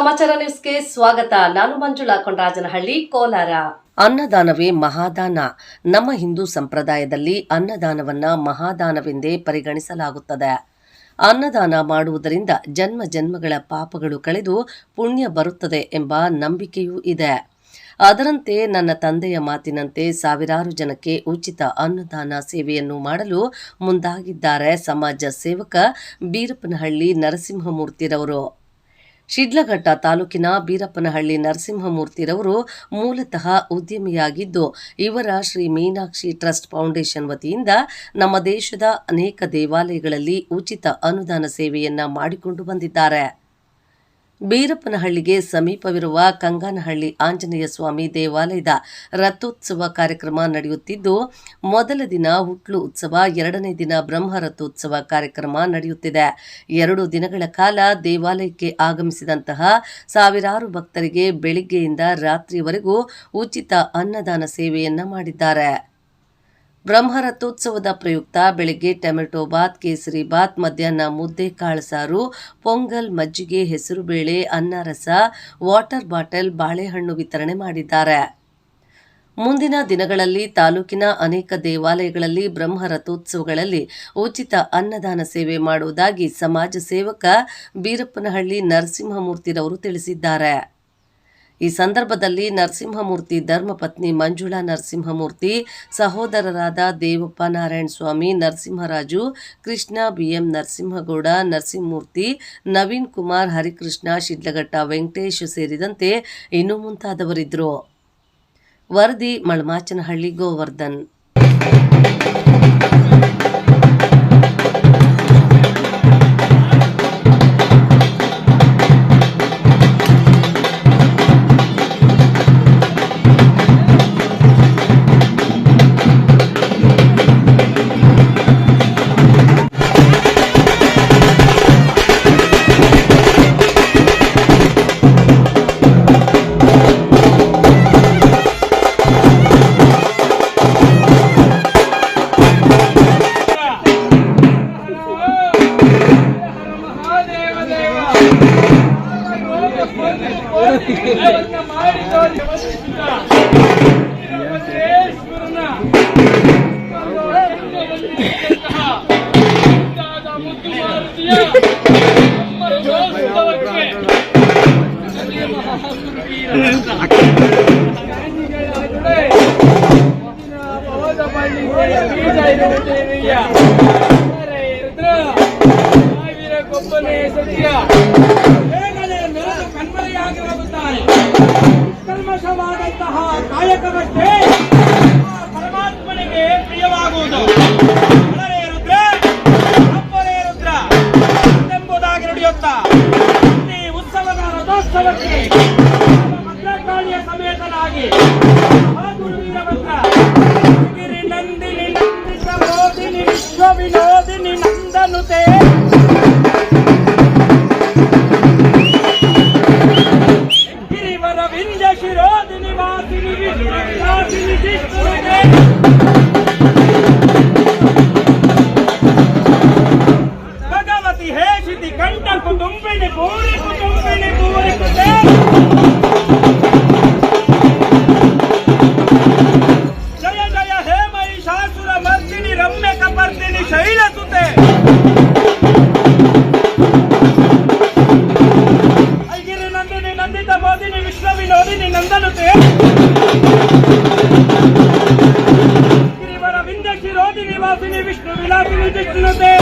ಸಮಾಚಾರ ನ್ಯೂಸ್ಗೆ ಸ್ವಾಗತ. ನಾನು ಮಂಜುಳಾ ಕೊಂಡರಾಜನಹಳ್ಳಿ, ಕೋಲಾರ. ಅನ್ನದಾನವೇ ಮಹಾದಾನ. ನಮ್ಮ ಹಿಂದೂ ಸಂಪ್ರದಾಯದಲ್ಲಿ ಅನ್ನದಾನವನ್ನ ಮಹಾದಾನವೆಂದೇ ಪರಿಗಣಿಸಲಾಗುತ್ತದೆ. ಅನ್ನದಾನ ಮಾಡುವುದರಿಂದ ಜನ್ಮ ಜನ್ಮಗಳ ಪಾಪಗಳು ಕಳೆದು ಪುಣ್ಯ ಬರುತ್ತದೆ ಎಂಬ ನಂಬಿಕೆಯೂ ಇದೆ. ಅದರಂತೆ ನನ್ನ ತಂದೆಯ ಮಾತಿನಂತೆ ಸಾವಿರಾರು ಜನಕ್ಕೆ ಉಚಿತ ಅನ್ನದಾನ ಸೇವೆಯನ್ನು ಮಾಡಲು ಮುಂದಾಗಿದ್ದಾರೆ ಸಮಾಜ ಸೇವಕ ಬೀರಪ್ಪನಹಳ್ಳಿ ನರಸಿಂಹಮೂರ್ತಿರವರು. ಶಿಡ್ಲಘಟ್ಟ ತಾಲೂಕಿನ ಬೀರಪ್ಪನಹಳ್ಳಿ ನರಸಿಂಹಮೂರ್ತಿರವರು ಮೂಲತಃ ಉದ್ಯಮಿಯಾಗಿದ್ದು, ಇವರ ಶ್ರೀ ಮೀನಾಕ್ಷಿ ಟ್ರಸ್ಟ್ ಫೌಂಡೇಶನ್ ವತಿಯಿಂದ ನಮ್ಮ ದೇಶದ ಅನೇಕ ದೇವಾಲಯಗಳಲ್ಲಿ ಉಚಿತ ಅನುದಾನ ಸೇವೆಯನ್ನ ಮಾಡಿಕೊಂಡು ಬಂದಿದ್ದಾರೆ. ಬೀರಪ್ಪನಹಳ್ಳಿಗೆ ಸಮೀಪವಿರುವ ಕಂಗಾನಹಳ್ಳಿ ಆಂಜನೇಯ ಸ್ವಾಮಿ ದೇವಾಲಯದ ರಥೋತ್ಸವ ಕಾರ್ಯಕ್ರಮ ನಡೆಯುತ್ತಿದ್ದು, ಮೊದಲ ದಿನ ಹುಟ್ಲು ಉತ್ಸವ, ಎರಡನೇ ದಿನ ಬ್ರಹ್ಮ ರಥೋತ್ಸವ ಕಾರ್ಯಕ್ರಮ ನಡೆಯುತ್ತಿದೆ. 2 ದಿನಗಳ ಕಾಲ ದೇವಾಲಯಕ್ಕೆ ಆಗಮಿಸಿದಂತಹ ಸಾವಿರಾರು ಭಕ್ತರಿಗೆ ಬೆಳಿಗ್ಗೆಯಿಂದ ರಾತ್ರಿವರೆಗೂ ಉಚಿತ ಅನ್ನದಾನ ಸೇವೆಯನ್ನ ಮಾಡಿದ್ದಾರೆ. ಬ್ರಹ್ಮರಥೋತ್ಸವದ ಪ್ರಯುಕ್ತ ಬೆಳಗ್ಗೆ ಟೊಮೆಟೊ ಬಾತ್, ಕೇಸರಿ ಬಾತ್, ಮಧ್ಯಾಹ್ನ ಮುದ್ದೆ, ಕಾಳಸಾರು, ಪೊಂಗಲ್, ಮಜ್ಜಿಗೆ, ಹೆಸರುಬೇಳೆ, ಅನ್ನ ರಸ, ವಾಟರ್ ಬಾಟಲ್, ಬಾಳೆಹಣ್ಣು ವಿತರಣೆ ಮಾಡಿದ್ದಾರೆ. ಮುಂದಿನ ದಿನಗಳಲ್ಲಿ ತಾಲೂಕಿನ ಅನೇಕ ದೇವಾಲಯಗಳಲ್ಲಿ ಬ್ರಹ್ಮ ರಥೋತ್ಸವಗಳಲ್ಲಿ ಉಚಿತ ಅನ್ನದಾನ ಸೇವೆ ಮಾಡುವುದಾಗಿ ಸಮಾಜ ಸೇವಕ ಬೀರಪ್ಪನಹಳ್ಳಿ ನರಸಿಂಹಮೂರ್ತಿರವರು ತಿಳಿಸಿದ್ದಾರೆ. ಈ ಸಂದರ್ಭದಲ್ಲಿ ನರಸಿಂಹಮೂರ್ತಿ ಧರ್ಮಪತ್ನಿ ಮಂಜುಳಾ ನರಸಿಂಹಮೂರ್ತಿ, ಸಹೋದರರಾದ ದೇವಪ್ಪ ನಾರಾಯಣ ಸ್ವಾಮಿ, ನರಸಿಂಹರಾಜು, ಕೃಷ್ಣ, ಬಿಎಂ ನರಸಿಂಹಗೌಡ, ನರಸಿಂಹಮೂರ್ತಿ, ನವೀನ್ ಕುಮಾರ್, ಹರಿಕೃಷ್ಣ, ಶಿಡ್ಲಘಟ್ಟ ವೆಂಕಟೇಶ್ ಸೇರಿದಂತೆ ಇನ್ನೂ ಮುಂತಾದವರಿದ್ದರು. ವರದಿ ಮಳಮಾಚನಹಳ್ಳಿ ಗೋವರ್ಧನ್. ಕಲ್ಮಶವಾದಂತಹ ಕಾಯಕವಷ್ಟೇ ಪರಮಾತ್ಮನಿಗೆ ಪ್ರಿಯವಾಗುವುದು. ರುದ್ರ ಎಂಬುದಾಗಿ ನುಡಿಯುತ್ತಾ ಈ ಉತ್ಸವದ ರಥೋತ್ಸವಕ್ಕೆ ಭದ್ರಕಾಳಿಯ ಸಮೇತನಾಗಿ ಗಿರಿ ನಂದಿನಿ ನಂದಿತ ಮೋದಿನಿ ವಿಶ್ವ ವಿನೋದಿನಿ ನಂದನುತೆ ಶಿರೋದಿನಿ ವಾಸಿನಿ ವಿಶ್ವಾಸಿನಿ ಜಿಷ್ಣುವಿಗೆ ಭಗವತಿ ಹೇಷಿತಿ ಕಂಠ ಕುಟುಂಬಿನಿ ಪೂರಿ ಕುಟುಂಬಿನಿ ಪೂರಿ ಕುಟೆ ಜಯ ಜಯ ಹೇ ಮಹಿಷಾಸುರ ಮರ್ದಿನಿ ರಮ್ಯ ಕಪರ್ದಿನಿ ಶೈಲಸುತೆ ಐಗಿರಿ ನಂದಿನಿ ನಂದಿತ ಮೋದಿನಿ ವಿಶ್ವ ವಿನೋದಿನಿ ನಂದನುತೆ ಗಿರಿವರ ವಿಂಧ್ಯ ಶಿರೋದಿನಿ ವಾಸಿನಿ ವಿಷ್ಣು ವಿಲಾಸಿನಿ ಜಿಷ್ಣುತೆ